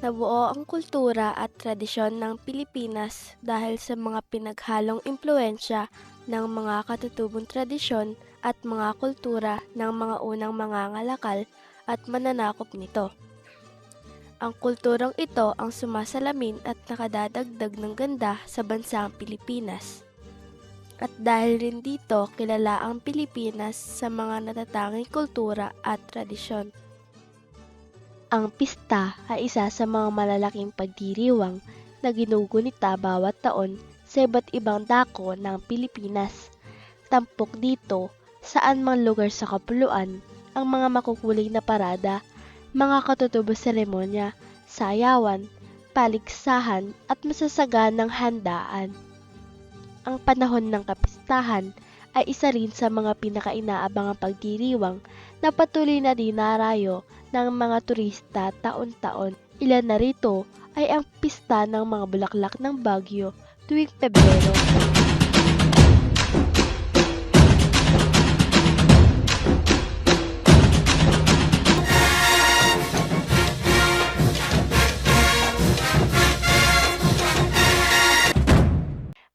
Nabuo ang kultura at tradisyon ng Pilipinas dahil sa mga pinaghalong impluensya ng mga katutubong tradisyon at mga kultura ng mga unang mangangalakal at mananakop nito. Ang kulturang ito ang sumasalamin at nakadadagdag ng ganda sa bansang Pilipinas. At dahil rin dito, kilala ang Pilipinas sa mga natatanging kultura at tradisyon. Ang pista ay isa sa mga malalaking pagdiriwang na ginugunita bawat taon sa iba't ibang dako ng Pilipinas. Tampok dito, saan mang lugar sa kapuluan, ang mga makukuling na parada, mga katutubos seremonya, sayawan, paligsahan at masasaganang handaan. Ang panahon ng kapistahan ay isa rin sa mga pinakainaabangang pagdiriwang na patuloy na dinarayo ng mga turista taon-taon. Ilan na rito ay ang pista ng mga bulaklak ng Baguio tuwing Pebrero.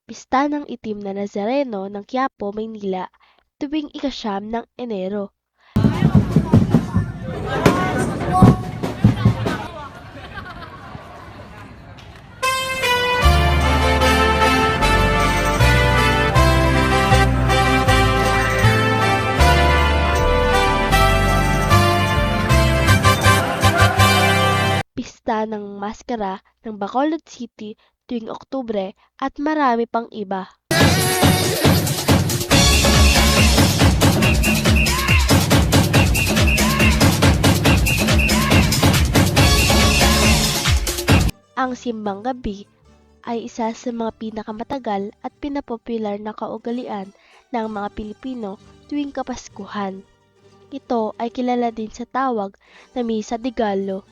Pista ng itim na Nazareno ng Quiapo, Maynila tuwing ika-9 ng Enero. Pista ng Maskara ng Bacolod City tuwing Oktubre at marami pang iba. Ang Simbang Gabi ay isa sa mga pinakamatagal at pinapopular na kaugalian ng mga Pilipino tuwing Kapaskuhan. Ito ay kilala din sa tawag na Misa de Gallo,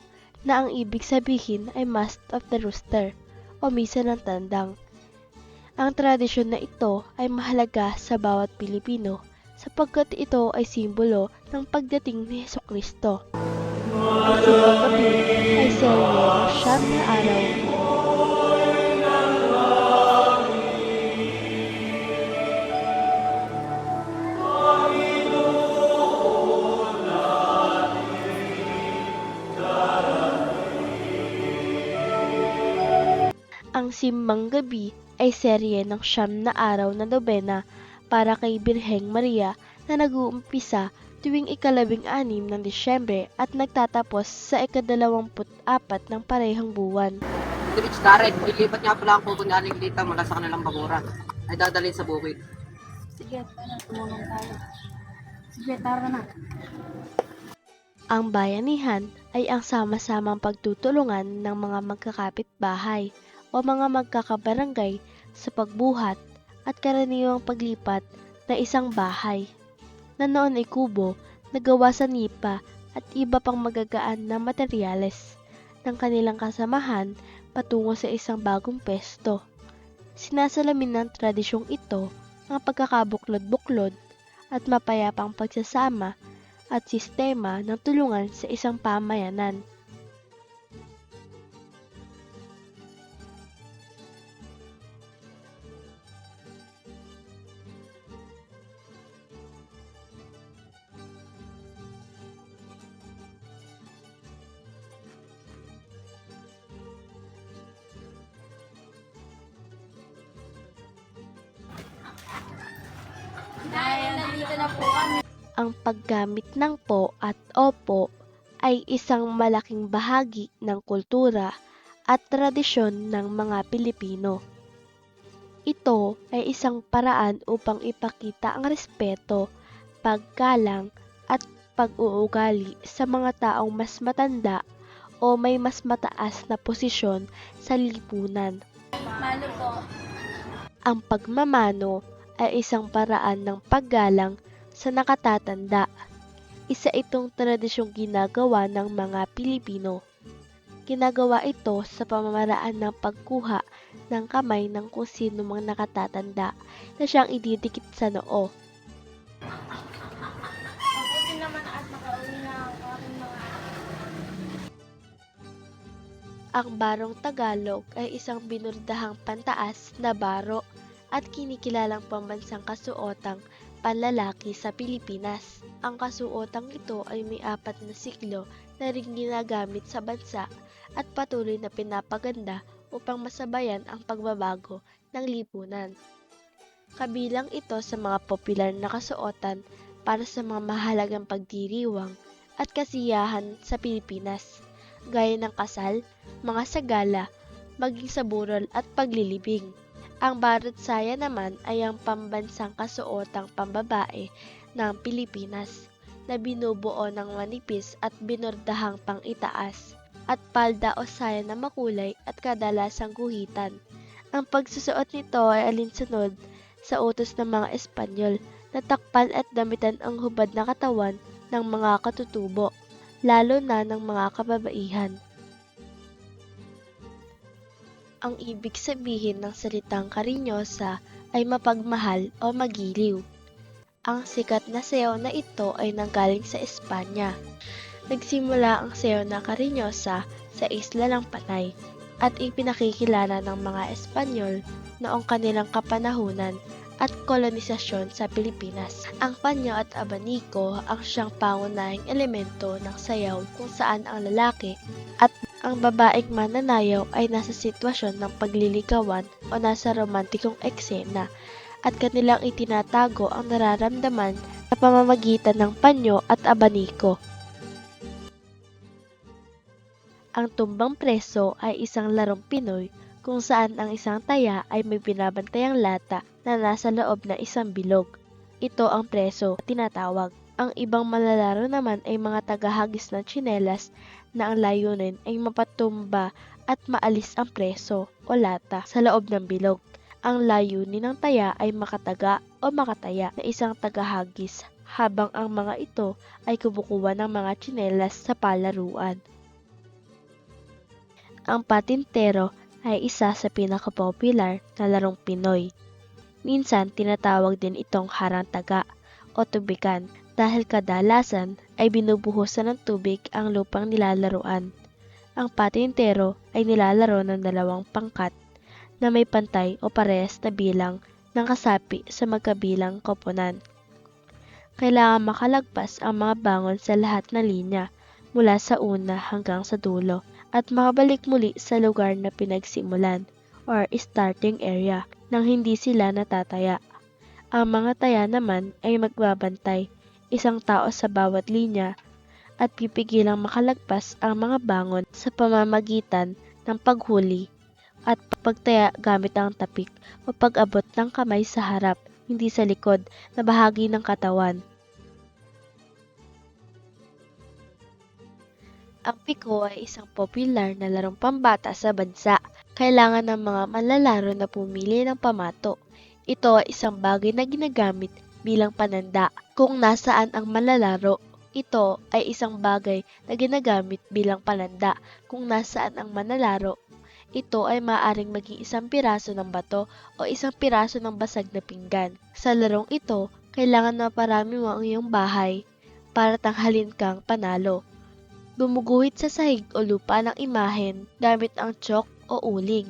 na ang ibig sabihin ay Mass of the Rooster o Misa ng Tandang. Ang tradisyon na ito ay mahalaga sa bawat Pilipino sapagkat ito ay simbolo ng pagdating ni Hesukristo. Ang Simbang Gabi ay serye ng 9 na araw. Ang Simbang Gabi ay serye ng 9 na araw na nobena para kay Birheng Maria na nag-uumpisa tuwing ika-16 ng Disyembre at nagtatapos sa ika-24 ng parehong buwan. Rich Darren, ilipat niya pala ang kuko ni Aling Lita mula sa kanilang bakuran ay dadalhin sa bukid. Sige, tumulong tayo. Sige, tara na. Ang bayanihan ay ang sama-samang pagtutulungan ng mga magkakapit-bahay o mga magkakabarangay sa pagbuhat at karaniwang paglipat na isang bahay, na noon ay kubo na gawa sa nipa at iba pang magagaan na materyales ng kanilang kasamahan patungo sa isang bagong pesto. Sinasalamin ng tradisyong ito ang pagkakabuklod-buklod at mapayapang pagsasama at sistema ng tulungan sa isang pamayanan. Dahil nandito na po kami. Ang paggamit ng po at opo ay isang malaking bahagi ng kultura at tradisyon ng mga Pilipino. Ito ay isang paraan upang ipakita ang respeto, paggalang at pag-uugali sa mga taong mas matanda o may mas mataas na posisyon sa lipunan. Mano po. Ang pagmamano ay isang paraan ng paggalang sa nakatatanda. Isa itong tradisyong ginagawa ng mga Pilipino. Ginagawa ito sa pamamaraan ng pagkuha ng kamay ng kung sino mang nakatatanda na siyang ididikit sa noo. Mabuti naman at makauwi na ang aking mga Ang barong Tagalog ay isang binurdahang pantaas na baro at kinikilalang pambansang kasuotang panlalaki sa Pilipinas. Ang kasuotang ito ay may 4 na siklo na ring ginagamit sa bansa at patuloy na pinapaganda upang masabayan ang pagbabago ng lipunan. Kabilang ito sa mga popular na kasuotan para sa mga mahalagang pagdiriwang at kasiyahan sa Pilipinas, gaya ng kasal, mga sagala, maging sa burol at paglilibing. Ang Barot Saya naman ay ang pambansang kasuotang pambabae ng Pilipinas na binubuo ng manipis at binordahang pang-itaas at palda o saya na makulay at kadalasang guhitan. Ang pagsusuot nito ay alinsunod sa utos ng mga Espanyol na takpan at damitan ang hubad na katawan ng mga katutubo, lalo na ng mga kababaihan. Ang ibig sabihin ng salitang karinyosa ay mapagmahal o magiliw. Ang sikat na sayaw na ito ay nanggaling sa Espanya. Nagsimula ang sayaw na karinyosa sa Isla ng Panay at ipinakikilala ng mga Espanyol noong kanilang kapanahunan at kolonisasyon sa Pilipinas. Ang panyo at abaniko ang siyang pangunahing elemento ng sayaw kung saan ang lalaki at ang babaeng mananayaw ay nasa sitwasyon ng pagliligawan o nasa romantikong eksena at kanilang itinatago ang nararamdaman sa pamamagitan ng panyo at abaniko. Ang tumbang preso ay isang larong Pinoy kung saan ang isang taya ay may binabantayang lata na nasa loob na isang bilog. Ito ang preso tinatawag. Ang ibang manlalaro naman ay mga tagahagis ng tsinelas na ang layunin ay mapatumba at maalis ang preso o lata sa loob ng bilog. Ang layunin ng taya ay makataga o makataya na isang tagahagis habang ang mga ito ay kumukuha ng mga tsinelas sa palaruan. Ang patintero ay isa sa pinakapopular na larong Pinoy. Minsan tinatawag din itong harang-taga o tubigan dahil kadalasan ay binubuhusan ng tubig ang lupang nilalaruan. Ang patintero ay nilalaro ng 2 pangkat na may pantay o parehas na bilang ng kasapi sa magkabilang koponan. Kailangan makalagpas ang mga bangon sa lahat ng linya mula sa una hanggang sa dulo at makabalik muli sa lugar na pinagsimulan or starting area nang hindi sila natataya. Ang mga taya naman ay magbabantay, 1 tao sa bawat linya at pipigilang makalagpas ang mga bangon sa pamamagitan ng paghuli at pagtaya gamit ang tapik o pag-abot ng kamay sa harap, hindi sa likod na bahagi ng katawan. Ang piko ay isang popular na larong pambata sa bansa. Kailangan ng mga manlalaro na pumili ng pamato. Ito ay isang bagay na ginagamit bilang pananda kung nasaan ang manlalaro. Ito ay isang bagay na ginagamit bilang pananda kung nasaan ang manlalaro. Ito ay maaaring maging 1 piraso ng bato o 1 piraso ng basag na pinggan. Sa larong ito, kailangan maparami mo ang iyong bahay para tanghalin kang panalo. Gumuguhit sa sahig o lupa ng imahen gamit ang tsalk o uling.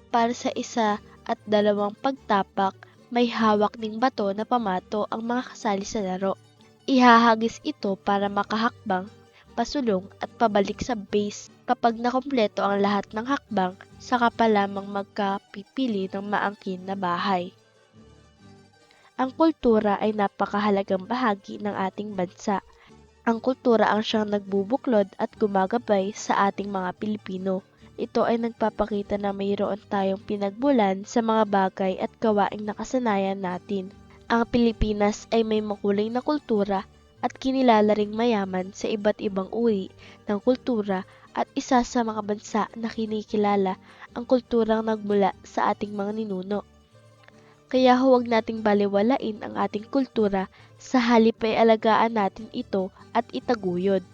Para sa 1 at 2 pagtapak, may hawak ding bato na pamato ang mga kasali sa laro. Ihahagis ito para makahakbang, pasulong at pabalik sa base. Kapag nakumpleto ang lahat ng hakbang, saka pa lamang magkapipili ng maangkin na bahay. Ang kultura ay napakahalagang bahagi ng ating bansa. Ang kultura ang siyang nagbubuklod at gumagabay sa ating mga Pilipino. Ito ay nagpapakita na mayroon tayong pinagmulan sa mga bagay at gawaing nakasanayan natin. Ang Pilipinas ay may makulay na kultura at kinilala ring mayaman sa iba't ibang uri ng kultura at isa sa mga bansa na kinikilala ang kulturang nagmula sa ating mga ninuno. Kaya huwag nating balewalain ang ating kultura, sa halip ay alagaan natin ito at itaguyod.